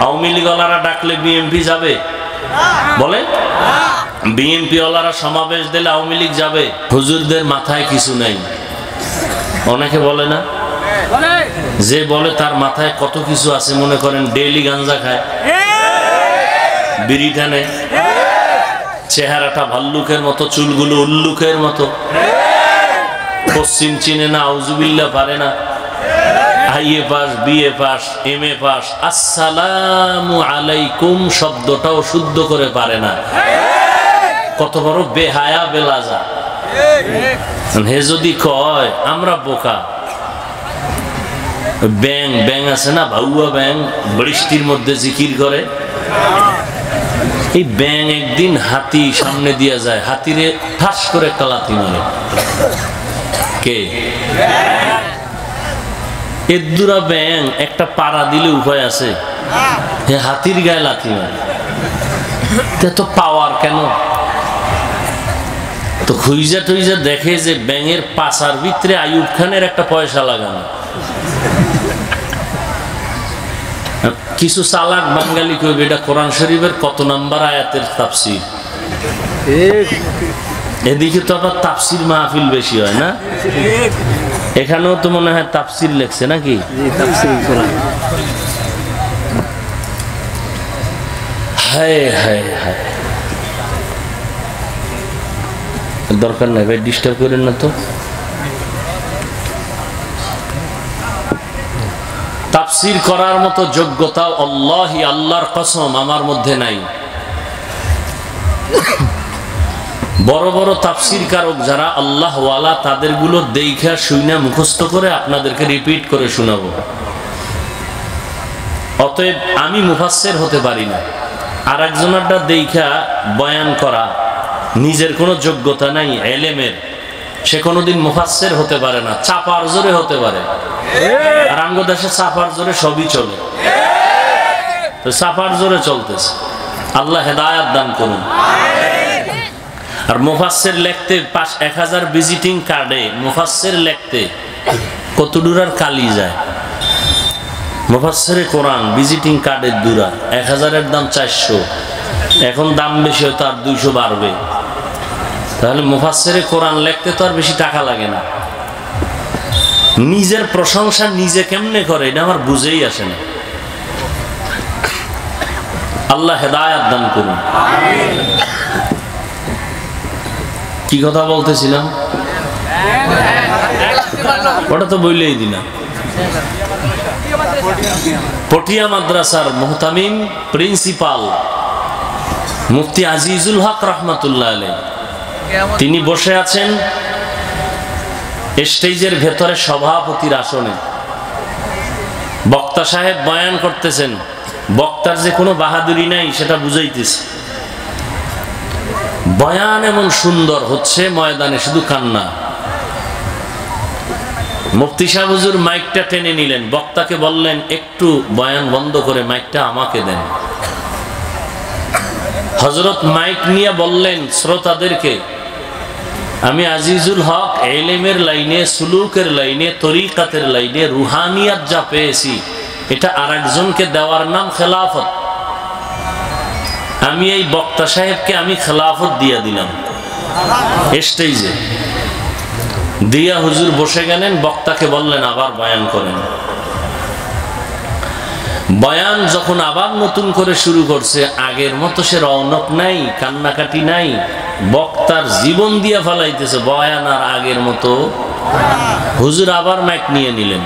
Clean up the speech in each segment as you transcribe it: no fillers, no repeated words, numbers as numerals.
আওয়ামী লীগ ওয়ালারা ডাকলে বিএনপি যাবে? বলে বিএনপি ওয়ালারা সমাবেশ দিলে আওয়ামী লীগ যাবে? হুজুরদের মাথায় কিছু নাই। অনেকে বলে না, যে বলে তার মাথায় কত কিছু আছে। মনে করেন ডেইলি গাঞ্জা খায়, বিড়ি টানে, চেহারাটা ভাল্লুকের মতো, চুলগুলো উল্লুকের মতো, পশ্চিম চিনে না, আউজুবিল্লাহ পারে না, IA pass, BA pass, MA pass, আসসালামু আলাইকুম শব্দটাও শুদ্ধ করে পারে না। কত বড় বেহায়া বেলাজা। হে যদি কয় আমরা বোকা। ব্যাং ব্যাং আছে না, ভাউয়া ব্যাং, বৃষ্টির মধ্যে জিকির করে। এই ব্যাং একদিন হাতি সামনে দিয়ে যায়, হাতিরে ঠাস করে একটা লাথি মারে। কে? এদুরা ব্যাং একটা পাড়া দিলে উপায় আছে, হাতির গায়ে লাথি মারে। তো পাওয়ার কেন? তো খুইজা টুইজা দেখে যে ব্যাঙের পাছার ভিতরে আইয়ুব খানের একটা পয়সা লাগানো। কিছু চালাক বাঙালি কইবে এটা কোরআন শরীফের কত নাম্বার আয়াতের তাফসীর। এদিকে তো আবার তাফসীর মাহফিল বেশি হয় না? এখানেও তো মনে হয় তাফসীর লেখছে নাকি? হায় হায় হায়, দরকার নাই ভাই, ডিস্টার্ব করেন না তো। তাফসীর করার মতো যোগ্যতা আল্লাহি, আল্লাহর কসম আমার মধ্যে নাই। বড় বড় তাফসীর কারক যারা আল্লাহ ওয়ালা, তাদের গুলো দেখা শুইনা মুখস্থ করে আপনাদেরকে রিপিট করে শোনাবো। অতএব আমি মুফাসসির হতে পারি না। আর একজনেরটা দেখা বয়ান করা, নিজের কোনো যোগ্যতা নাই এলেমের, সে কোনোদিন মুফাসসির হতে পারে না। চাপার জোরে হতে পারে, আর আমগো দেশে চাপার জোরে সবই চলে। তো চাপার জোরে চলতেছে, আল্লাহ হেদায়েত দান করুন। আর মুফাসসির লিখতে 1000 ভিজিটিং কার্ডে মুফাসসির লিখতে কত দূরার কালি যায়। মুফাসসিরে কোরআন ভিজিটিং কার্ডের দূরা 1000-এর দাম 400, এখন দাম বেশি হয়তো আর 200 বাড়বে। তাহলে মুফাসসিরে কোরআন লিখতে তো আর বেশি টাকা লাগে না। নিজের প্রশংসা নিজে কেমনে করে এটা আমার বুঝেই আসে না। আল্লাহ হেদায়েত দান করুন। কি কথা বলতেছিলাম? ওটা তো বললেই দিলাম। পটিয়া মাদ্রাসার মুহতামিম প্রিন্সিপাল মুফতি আজিজুল হক রহমাতুল্লাহ আলাইহি, তিনি বসে আছেন স্টেজের ভেতরে সভাপতির আসনে। বক্তা সাহেব বয়ান করতেছেন, বক্তার যে কোনো বাহাদুরি নাই সেটা বুঝাইতেছে। বয়ান এমন সুন্দর হচ্ছে, ময়দানে শুধু কান্না। মুফতি সাহেব হুজুর মাইকটা টেনে নিলেন, বক্তাকে বললেন একটু বয়ান বন্ধ করে মাইকটা আমাকে দেন। হযরত মাইক নিয়ে বললেন শ্রোতাদেরকে, আমি আজিজুল হক ইলমের লাইনে, সুলুকের লাইনে, তরিকাতের লাইনে রুহানিয়াত যা পেয়েছি এটা আরেকজনকে দেওয়ার নাম খেলাফত। আমি এই বক্তা সাহেবকে আমি খেলাফত দিয়ে দিলাম। স্টেজে দিয়া হুজুর বসে গেলেন, বক্তাকে বললেন আবার বয়ান করেন। বয়ান যখন আবার নতুন করে শুরু করছে, আগের মতো সে রৌনক নাই, কান্নাকাটি নাই, বক্তার জীবন দিয়ে ফেলাইতেছে। বয়ান আর আগের মতো। হুজুর আবার মাইক নিয়ে নিলেন,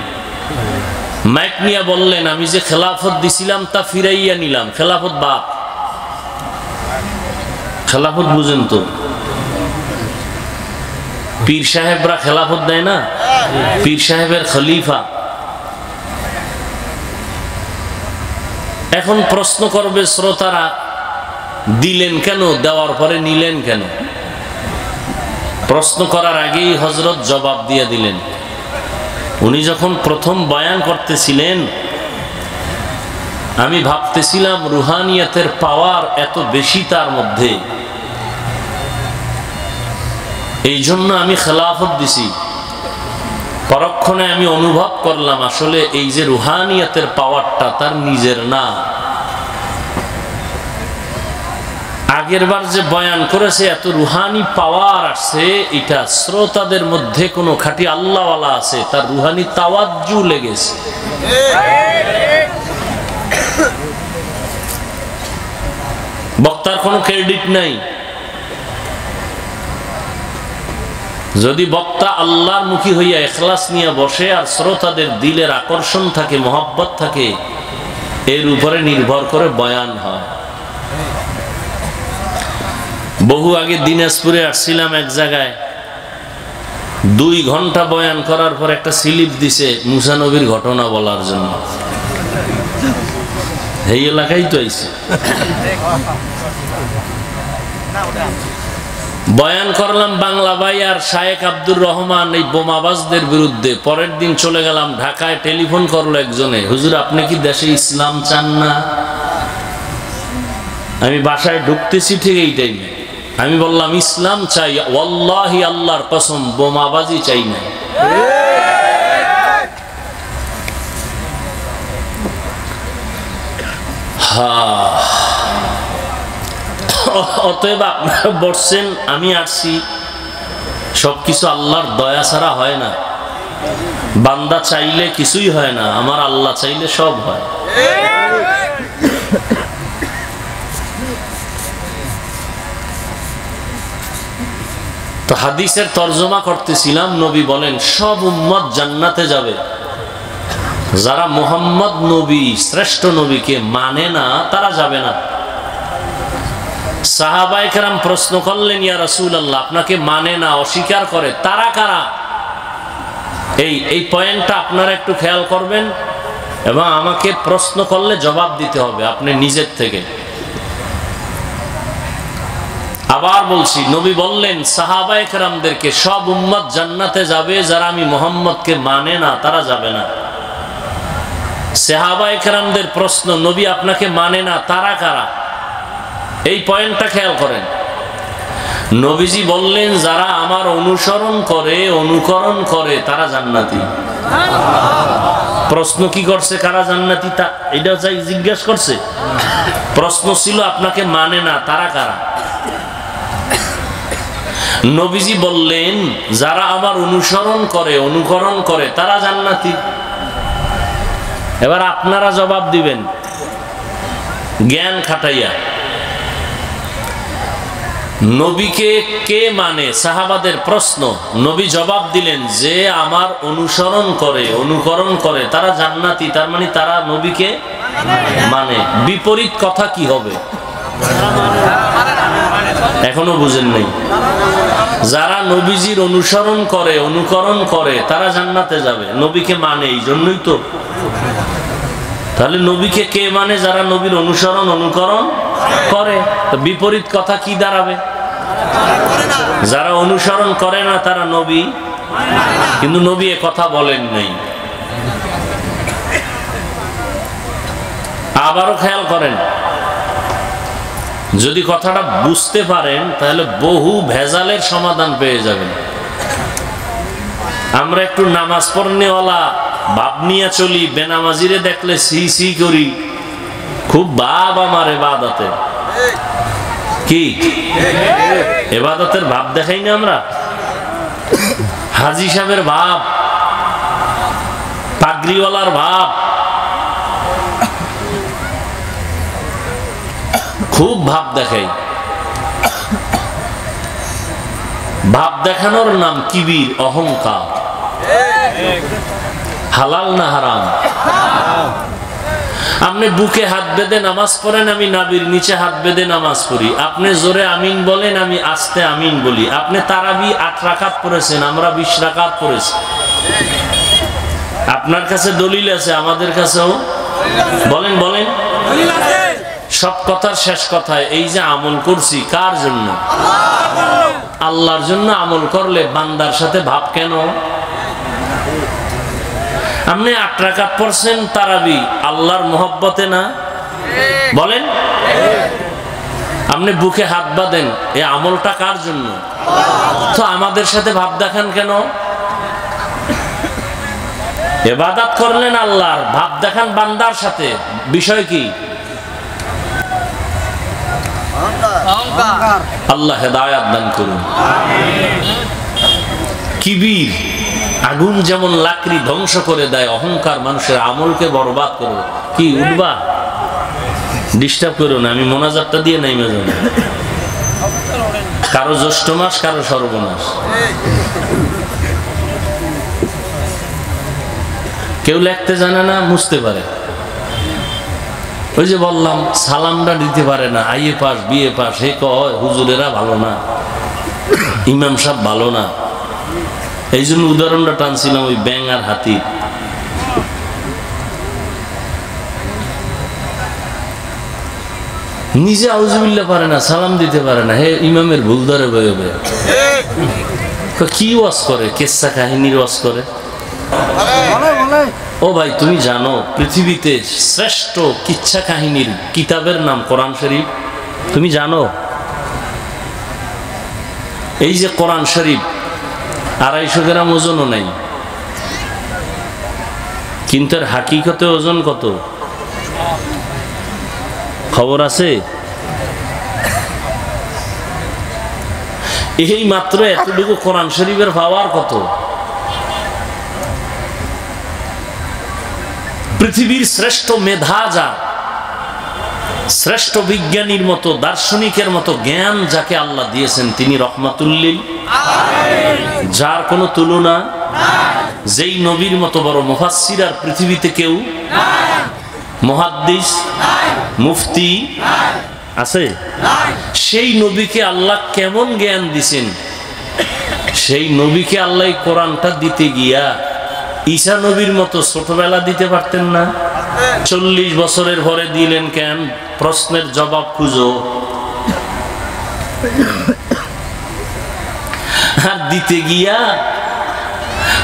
মাইক নিয়ে বললেন আমি যে খেলাফত দিছিলাম তা ফিরাইয়া নিলাম। খেলাফত বাপ, খেলাফত বুঝেন তো? পীর সাহেবরা খেলাফত দেয় না, পীর সাহেবের খলিফা। এখন প্রশ্ন করবে শ্রোতারা, দিলেন কেন, দেওয়ার পরে নিলেন কেন? প্রশ্ন করার আগেই হযরত জবাব দিয়ে দিলেন। উনি যখন প্রথম বয়ান করতেছিলেন, আমি ভাবতেছিলাম রুহানিয়াতের পাওয়ার এত বেশি তার মধ্যে, এই জন্য আমি খেলাফত দিছি। পরক্ষণে আমি অনুভব করলাম আসলে এই যে রুহানিয়াতের পাওয়ারটা তার নিজের না, আগের বার যে বয়ান করেছে এত রুহানি পাওয়ার আসছে, এটা শ্রোতাদের মধ্যে কোনো খাঁটি আল্লাহওয়ালা আছে, তার রুহানি তাওয়াজ্জু লেগেছে। বক্তার কোনো ক্রেডিট নাই। যদি বক্তা আল্লাহর মুখী হইয়া ইখলাস নিয়ে বসে আর শ্রোতাদের দিলের আকর্ষণ থাকে, মহব্বত থাকে, এর উপরে নির্ভর করে বয়ান হয়। বহু আগে দিনাজপুরে আসছিলাম এক জায়গায়, 2 ঘন্টা বয়ান করার পর একটা স্লিপ দিছে মুসা নবীর ঘটনা বলার জন্য। এই এলাকায় তো আইছে। বয়ান করলাম বাংলা ভাই আর শায়েখ আব্দুর রহমান এই বোমাবাজদের বিরুদ্ধে। পরের দিন চলে গেলাম ঢাকায়, টেলিফোন করলো একজনে, হুজুর আপনি কি দেশে ইসলাম চান না? আমি বাসায় ঢুকতেছি ঠিক এই টাইমে আমি বললাম ইসলাম চাই, ওয়াল্লাহি আল্লাহর কসম বোমাবাজি চাই না। অতএব আপনারা বলছেন, আমি আসছি, সবকিছু আল্লাহর দয়া ছাড়া হয় না। বান্দা চাইলে কিছুই হয় না, আমার আল্লাহ চাইলে সব হয়। তো হাদিসের তরজমা করতেছিলাম, নবী বলেন সব উম্মত জান্নাতে যাবে, যারা মুহাম্মদ নবী শ্রেষ্ঠ নবীকে মানে না তারা যাবে না। সাহাবায়ে কেরাম প্রশ্ন করলেন, ইয়া রাসূলুল্লাহ আপনাকে মানে না, অস্বীকার করে, তারা কারা? এই পয়েন্টটা আপনারা একটু খেয়াল করবেন এবং আমাকে প্রশ্ন করলে জবাব দিতে হবে আপনি নিজের থেকে। আবার বলছি, নবী বললেন সাহাবায়ে কেরামদেরকে সব উম্মত জান্নাতে যাবে, যারা আমি মুহাম্মদকে মানে না তারা যাবে না। সাহাবায়ে কেরামদের প্রশ্ন, নবী আপনাকে মানে না, তারা কারা? এই পয়েন্টটা খেয়াল করেন। নবীজি বললেন যারা আমার অনুসরণ করে, অনুকরণ করে তারা জান্নাতি। প্রশ্ন কি করছে কারা জান্নাতি, তা এটা চাই জিজ্ঞাসা করছে। প্রশ্ন ছিল আপনাকে মানে না তারা কারা? নবীজি বললেন যারা আমার অনুসরণ করে, অনুকরণ করে তারা জান্নাতি। এবার আপনারা জবাব দিবেন জ্ঞান খাটাইয়া। নবীকে কে মানে? সাহাবাদের প্রশ্ন। নবী জবাব দিলেন যে আমার অনুসরণ করে, অনুকরণ করে তারা জান্নাতি, তার মানে তারা নবীকে মানে। বিপরীত কথা কি হবে? এখনো বুঝেন নাই? যারা নবীজির অনুসরণ করে, অনুকরণ করে তারা জান্নাতে যাবে, নবীকে মানে, এই জন্যই তো। তাহলে নবীকে কে মানে? যারা নবীর অনুসরণ, অনুকরণ করে। তো বিপরীত কথা কি দাঁড়াবে? যারা অনুসরণ করে না তারা নবী, কিন্তু নবী এ কথা বলেন নাই। আবারও খেয়াল করেন, যদি কথাটা বুঝতে পারেন তাহলে বহু ভেজালের সমাধান পেয়ে যাবেন। আমরা একটু নামাজ পড়নেওয়ালা ভাব নিয়ে চলি, বেনামাজিরে দেখলে সি সি করি, খুব ভাব আমার এবাদতে। কি এবাদতের ভাব দেখাই না আমরা? হাজি সাহেবের ভাব, পাগড়িওয়ালার ভাব, খুব ভাব দেখাই। ভাব দেখানোর নাম কিবির, অহংকার। হালাল না হারাম? আপনি বুকে হাত বেঁধে নামাজ পড়েন, আমি নাভির নিচে হাত বেঁধে নামাজ পড়ি। আপনি জোরে আমিন বলেন, আমি আস্তে আমিন বলি। আপনি তারাবি 8 রাকাত পড়েছেন, আমরা 20 রাকাত পড়েছি। আপনার কাছে দলিল আছে, আমাদের কাছেও বলেন বলেন। সব কথার শেষ কথায় এই যে আমল করছি কার জন্য? আল্লাহর জন্য। আমল করলে বান্দার সাথে ভাব কেন? আপনি 8 রাকাত পড়ছেন তারাবি, আল্লাহর মহব্বতে না? বলেন। আপনি বুকে হাত বাঁধেন, এই আমলটা কার জন্য? তো আমাদের সাথে ভাব দেখান কেন? ইবাদত করলেন আল্লাহর, ভাব দেখান বান্দার সাথে, বিষয় কি? আল্লাহ হেদায়াত দান করুন। কিবির আগুন যেমন লাকড়ি ধ্বংস করে দেয়, অহংকার মানুষের আমলকে বরবাদ করবে। কি উঠবা, ডিস্টার্ব করো না, আমি মোনাজাতটা দিয়ে নাইমে যাব। কারো জ্যৈষ্ঠ মাস, কারো সর্বনাশ। কেউ লিখতে জানে না, মুছতে পারে। ওই যে বললাম, সালামটা দিতে পারে না, আইএ পাস বিএ পাস, হে কয় হুজুরেরা ভালো না, ইমাম সাহেব ভালো না। এই জন্য উদাহরণটা টানছিলাম ওই ব্যাঙ আর হাতি। নিজে আউযুবিল্লাহ পারে না, সালাম দিতে পারে না, হে ইমামের ভুল ধরে বয়ে বয়ে। কি ওয়াজ করে? কেসা কাহিনীর ওয়াজ করে। ও ভাই, তুমি জানো পৃথিবীতে শ্রেষ্ঠ কিচ্ছা কাহিনীর কিতাবের নাম কোরআন শরীফ? তুমি জানো? এই যে কোরআন শরীফ 250 গ্রাম ওজনও নাই, কিন্তু এর হাকিকতে ওজন কত খবর আছে? এই মাত্র এতটুকু কোরআন শরীফের পাওয়ার কত? পৃথিবীর শ্রেষ্ঠ মেধা যা, শ্রেষ্ঠ বিজ্ঞানীর মতো, দার্শনিকের মতো জ্ঞান যাকে আল্লাহ দিয়েছেন, তিনি রহমাতুল লিল, যার কোনো তুলনা, যেই নবীর মতো বড় মুফাসসির আর পৃথিবীতে কেউ, মুহাদ্দিস, মুফতি আছে? সেই নবীকে আল্লাহ কেমন জ্ঞান দিছেন, সেই নবীকে আল্লাহ কোরআনটা দিতে গিয়া ঈসা নবীর মতো ছোটবেলা দিতে পারতেন না? 40 বছরের পরে দিলেন কেন? প্রশ্নের জবাব খুঁজো। আর দিতে গিয়া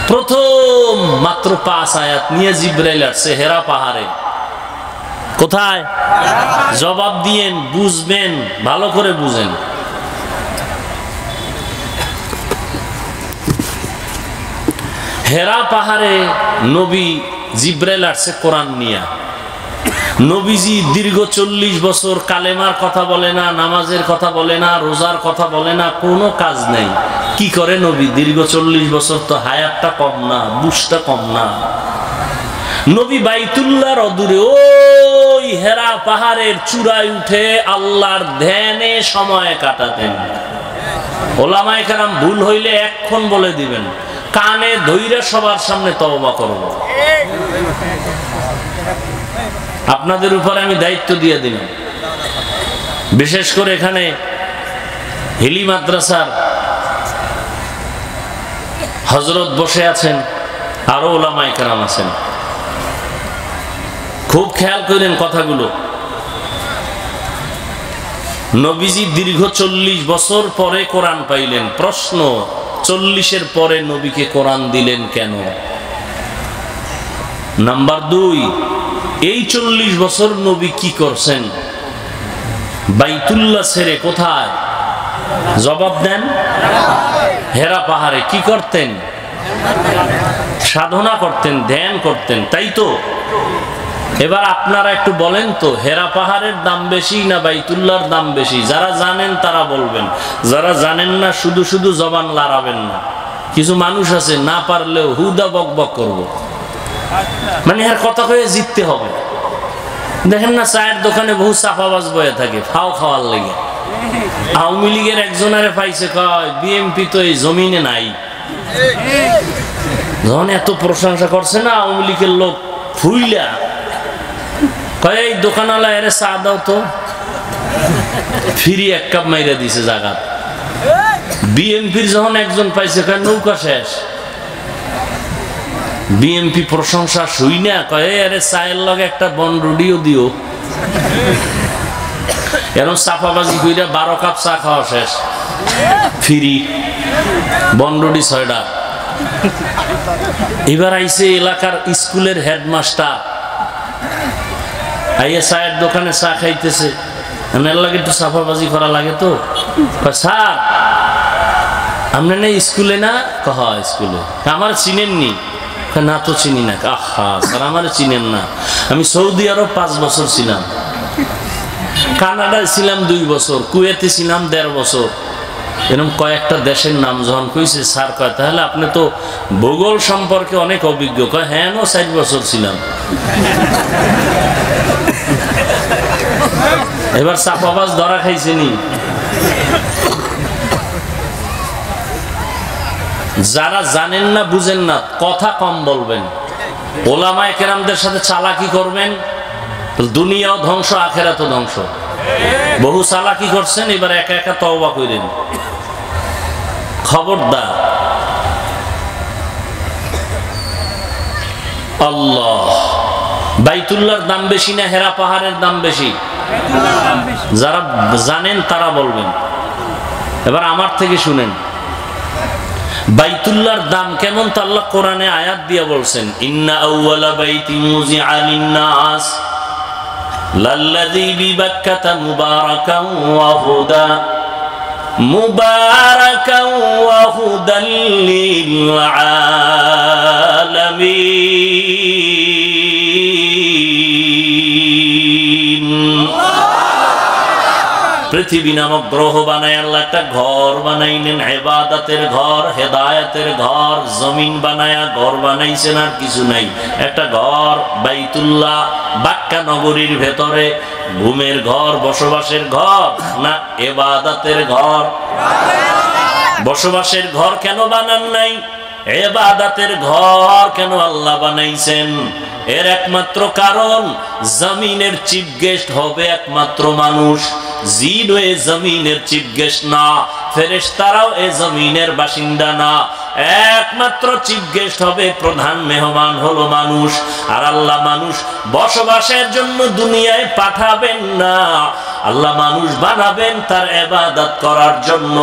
প্রথম মাত্র 5 আয়াত নিয়ে জিবরাইল আসছে হেরা পাহাড়ে। কোথায়? জবাব দিয়েন, বুঝবেন, ভালো করে বুঝেন। হেরা পাহাড়ে নবী জিবরাইল আসছে কোরআন নিয়া। নবীজি দীর্ঘ 40 বছর কালেমার কথা বলে না, নামাজের কথা বলে না, রোজার কথা বলে না, কোনো কাজ নেই। কি করে নবী দীর্ঘ 40 বছর? তো হায়াতটা কম না, বুঝটা কম না। নবী বাইতুল্লাহর অদূরে ওই হেরা পাহাড়ের চূড়ায় উঠে আল্লাহর ধ্যানে সময় কাটাতেন। ওলামায়ে কেরাম ভুল হইলে এক্ষণ বলে দিবেন, কানে ধইরা সবার সামনে তওবা করব। আপনাদের উপরে আমি দায়িত্ব দিয়ে দিলাম। বিশেষ করে এখানে হিলি মাদ্রাসার হযরত বসে আছেন, আরো ওলামায়ে কেরাম আছেন, খুব খেয়াল করেন কথাগুলো। নবীজি দীর্ঘ 40 বছর পরে কোরআন পাইলেন। প্রশ্ন, 40-এর পরে নবীকে কোরআন দিলেন কেন? নাম্বার 2, এই 40 বছর নবী কি করছেন? বাইতুল্লাহ ছেড়ে কোথায়? জবাব দেন। হেরা পাহাড়ে কি করতেন? সাধনা করতেন, ধ্যান করতেন, তাই তো? এবার আপনারা একটু বলেন তো, হেরা পাহাড়ের দাম বেশি না বাইতুল্লাহর দাম বেশি? যারা জানেন তারা বলবেন, যারা জানেন না শুধু শুধু জবান লড়াবেন না। কিছু মানুষ আছে না পারলেও হুদা বক বক করবো, মানে এর কথা কয়ে জিততে হবে। দেখেন না, চায়ের দোকানে বহু চাপাবাজ বয়ে থাকে ফাও খাওয়ার লেগে। আওয়ামী লীগের একজনারে পাইছে, কয় বিএমপি তো এই জমিনে নাই। যখন এত প্রশংসা করছে না আওয়ামী লীগের লোক, ফুইলা কয় এই দোকানওয়ালা এর চা দাও তো, ফ্রি 1 কাপ মাইরা দিছে জায়গা। বিএমপির যখন একজন পাইছে, কয় নৌকা শেষ। বিএমপি প্রশংসা শুই না, কয় আরে চায়ের লগে একটা বনরুডিও দিও। এরকম চাপাবাজি কইরা 12 কাপ চা খাওয়া শেষ, ফ্রি বনরুডি 6টা। এবার আইছে এলাকার স্কুলের হেডমাস্টার, আইয়া চায়ের দোকানে চা খাইতেছে। এর লাগে একটু চাপাবাজি করা লাগে তো। স্যার আমরা না স্কুলে না? কহ স্কুলে। আমার চিনেননি? না তো চিনি না। আহা স্যার আমার চিনেন না, আমি সৌদি আরব 5 বছর ছিলাম। কানাডায় ছিলাম 2 বছর, কুয়েতে ছিলাম 1.5 বছর। এরকম কয়েকটা দেশের নাম যখন কইছে স্যার কয় তাহলে আপনি তো ভূগোল সম্পর্কে অনেক অভিজ্ঞ। কয় হ্যাঁ, 4 বছর ছিলাম। এবার চাপাবাজ ধরা খাইছেনি। যারা জানেন না বুঝেন না কথা কম বলবেন, ওলামায়ে কেরামদের সাথে চালাকি করবেন, দুনিয়াও ধ্বংস আখিরাতও ধ্বংস। বহু চালাকি করছেন, এবার একা একা তওবা করেন। খবরদার। আল্লাহ, বাইতুল্লাহর দাম বেশি না হেরা পাহাড়ের দাম বেশি? যারা জানেন তারা বলবেন। এবার আমার থেকে শুনেন, বাইতুল্লাহর দাম কেমন তা আল্লাহ কোরআনে আয়াত দিয়ে বলছেন, ইন্না আউওয়ালা বাইতিন মুযিআ লিন-নাস লাল্লাযী বিবাক্কাতা মুবারাকান ওয়া হুদা মুবারাকান ওয়া হুদাল লিল আলামিন। পৃথিবী নামক গ্রহ বানায় আল্লাহ একটা ঘর বানাইলেন, ইবাদতের ঘর, হেদায়েতের ঘর। জমিন বানায়া ঘর বানাইছেন, আর কিছু নাই। একটা ঘর বাইতুল্লাহ, বাক্কা নগরীর ভেতরে ঘুমের ঘর, বসবাসের ঘর না ইবাদতের ঘর? বসবাসের ঘর কেন বানান নাই? ইবাদতের ঘর কেন আল্লাহ বানাইছেন? এর একমাত্র কারণ, জমিনের চিফ গেস্ট হবে একমাত্র মানুষ। জিন এ জমিনের চিফ গেস্ট না, ফেরেশতারাও এ জমিনের বাসিন্দা না। একমাত্র চিফ গেস্ট হবে, প্রধান মেহমান হলো মানুষ। আর আল্লাহ মানুষ বসবাসের জন্য দুনিয়ায় পাঠাবেন না, আল্লাহ মানুষ বানাবেন তার ইবাদত করার জন্য।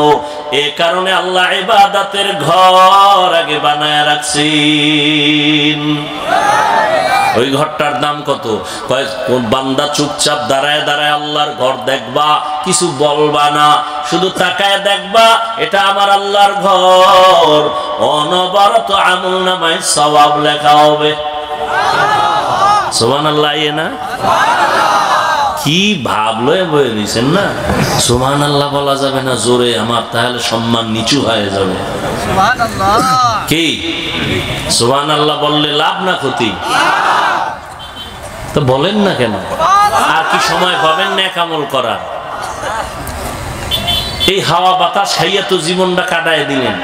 এ কারণে আল্লাহ ইবাদতের ঘর আগে বানায় রাখছেন। ওই ঘরটার দাম কত? কয় বান্দা চুপচাপ দাঁড়ায় দাঁড়ায় আল্লাহর ঘর দেখবা, কিছু বলবা না, শুধু তাকায় দেখবা এটা আমার আল্লাহর ঘর। অনবরত আমলনামায় সওয়াব লেখা হবে। সুবহানাল্লাহ। এ না কি ভাবলো বলে দিয়েছেন না? সুবহানাল্লাহ বলা যাবে না জোরে আমার, তাহলে সম্মান নিচু হয়ে যাবে। কি সুবহানাল্লাহ বললে লাভ না ক্ষতি? তো বলেন না কেন? আর কি সময় পাবেন না আমল করার? এই হাওয়া বাতাস খাইয়া তো জীবনটা কাটায় দিলেন।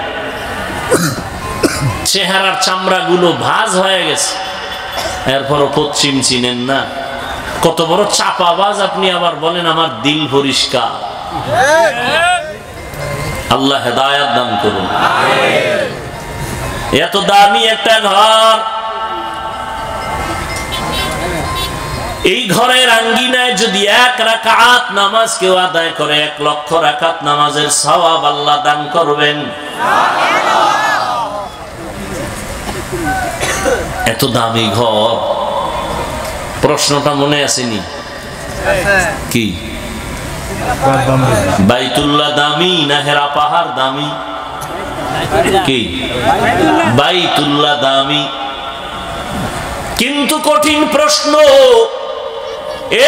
চেহারার চামড়া গুলো ভাঁজ হয়ে গেছে, এরপরও পশ্চিম চিনেন না। কত বড় চাপাবাজ আপনি, আবার বলেন আমার দিল পরিষ্কার। আল্লাহ হেদায়েত দান করুন। এত দামি একটা ঘর, এই ঘরের আঙ্গিনায় যদি 1 রাকাত নামাজ কেউ আদায় করে, 1 লক্ষ রাকাত নামাজের সওয়াব আল্লাহ দান করবেন। এত দামি ঘর, প্রশ্নটা মনে আসেনি কি? বাইতুল্লাহ দামি না হেরা পাহাড় দামি? কি বাইতুল্লাহ দামি? কিন্তু কঠিন প্রশ্ন,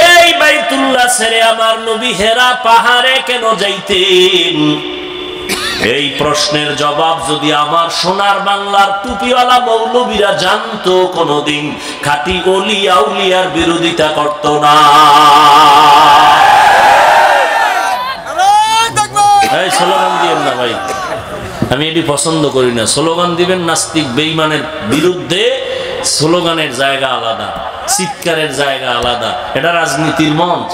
এই বাইতুল্লাহ ছেড়ে আমার নবী হেরা পাহাড়ে কেন যাইতেন? এই প্রশ্নের জবাব যদি আমার সোনার বাংলার টুপিওয়ালা মৌলবীরা জানতো, কোনদিন খাঁটি ওলি আউলিয়ার বিরোধিতা করত না। এই স্লোগান দিবেন না ভাই, আমি এটি পছন্দ করি না। স্লোগান দিবেন নাস্তিক বেঈমানের বিরুদ্ধে, স্লোগানের জায়গা আলাদা, চিৎকারের জায়গা আলাদা। এটা রাজনীতির মঞ্চ।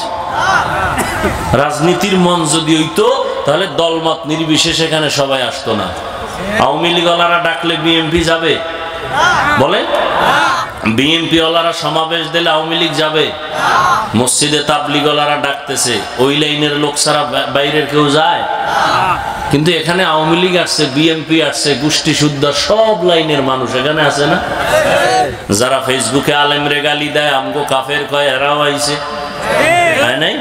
রাজনীতির মঞ্চ যদি হইতো তাহলে দলমত নির্বিশেষে এখানে সবাই আসতো না। আওয়ামী লীগ ওয়ালারা ডাকলে বিএনপি যাবে? বলে বিএনপি ওয়ালারা সমাবেশ দিলে আওয়ামী লীগ যাবে? মসজিদে তাবলীগ ওয়ালারা ডাকতেছে, ওই লাইনের লোক ছাড়া বাইরের কেউ যায়? কিন্তু এখানে আওয়ামী লীগ আসছে, বিএনপি আসছে, গোষ্ঠী শুদ্ধ সব লাইনের মানুষ এখানে আছে না? যারা ফেসবুকে আলেমরে গালি দেয়, আমগো কাফের কয়, এরাও আইছে, তাই নাই?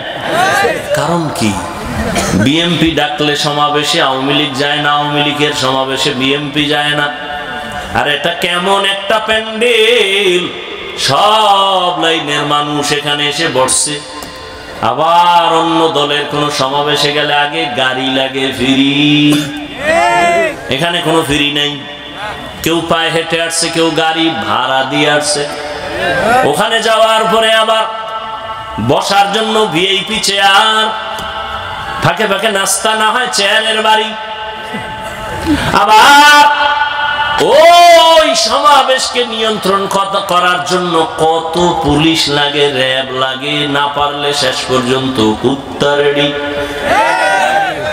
কারণ কি? বিএনপি ডাকলে সমাবেশে আওয়ামী লীগ যায় না, আওয়ামী লীগের সমাবেশে বিএনপি যায় না। আর এটা কেমন একটা প্যান্ডেল, সব লাইনের মানুষ এখানে এসে বসছে। আবার অন্য দলের কোনো সমাবেশে গেলে আগে গাড়ি লাগে ফ্রি, এখানে কোনো ফ্রি নাই। কেউ পায়ে হেঁটে আসছে, কেউ গাড়ি ভাড়া দিয়ে আসছে। ওখানে যাওয়ার পরে আবার বসার জন্য ভিআইপি চেয়ার, ফাঁকে ফাঁকে নাস্তা না হয় চেয়ারের বাড়ি। আবার ওই সমাবেশকে নিয়ন্ত্রণ করার জন্য কত পুলিশ লাগে, র্যাব লাগে, না পারলে শেষ পর্যন্ত কুত্তা রেডি।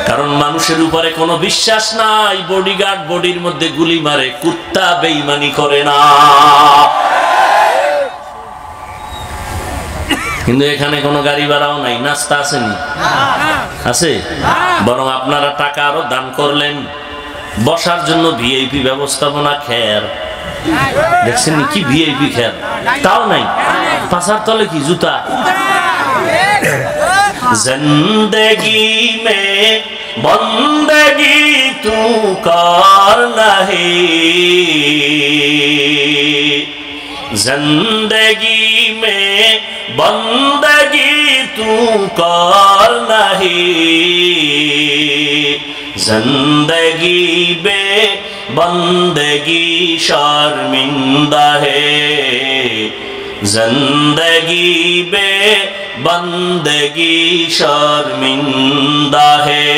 কারণ মানুষের উপরে কোনো বিশ্বাস নাই, বডিগার্ড বডির মধ্যে গুলি মারে, কুত্তা বেঈমানি করে না। কিন্তু এখানে কোনো গাড়ি ভাড়াও নাই, নাস্তা আসেনি, আছে? বরং আপনারা টাকা আরো দান করলেন, বসার জন্য ভিআইপি ব্যবস্থাপনা। খের দেখছেন কি ভিআইপি খের, তাও নাই। পাছার তলে কি জুতা। জিন্দগি মে বন্দগি তু কর নাহি, জিন্দগি মে বন্দগি তু কর নাহি, जिंदगी बे बंदगी शर्मिंदा है, जिंदगी बे बंदगी शर्मिंदा है।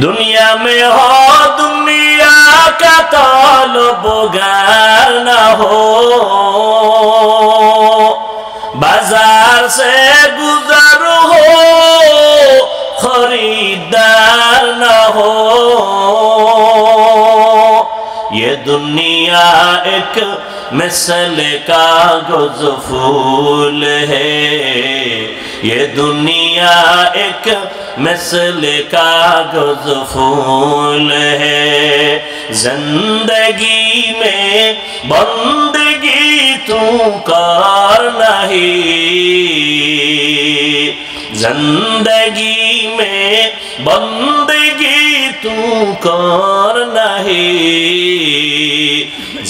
दुनिया में हो दुनिया का तलबगार न हो, बाजार से गुजर हो खरीदार न हो। ये दुनिया एक मिसल कागज फूल है, ये दुनिया एक मिसल कागज फूल है। जिंदगी में बंदगी तू कर नहीं, जिंदगी में बंदगी तू कर नहीं,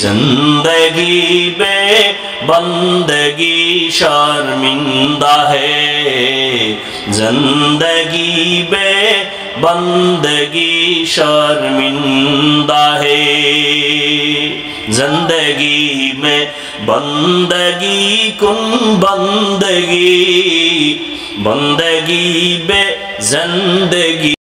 जिंदगी में बंदगी शर्मिंदा है, जिंदगी में बंदगी शर्मिंदा है। जिंदगी में बंदगी कुन बंदगी, बंदगी बे जिंदगी।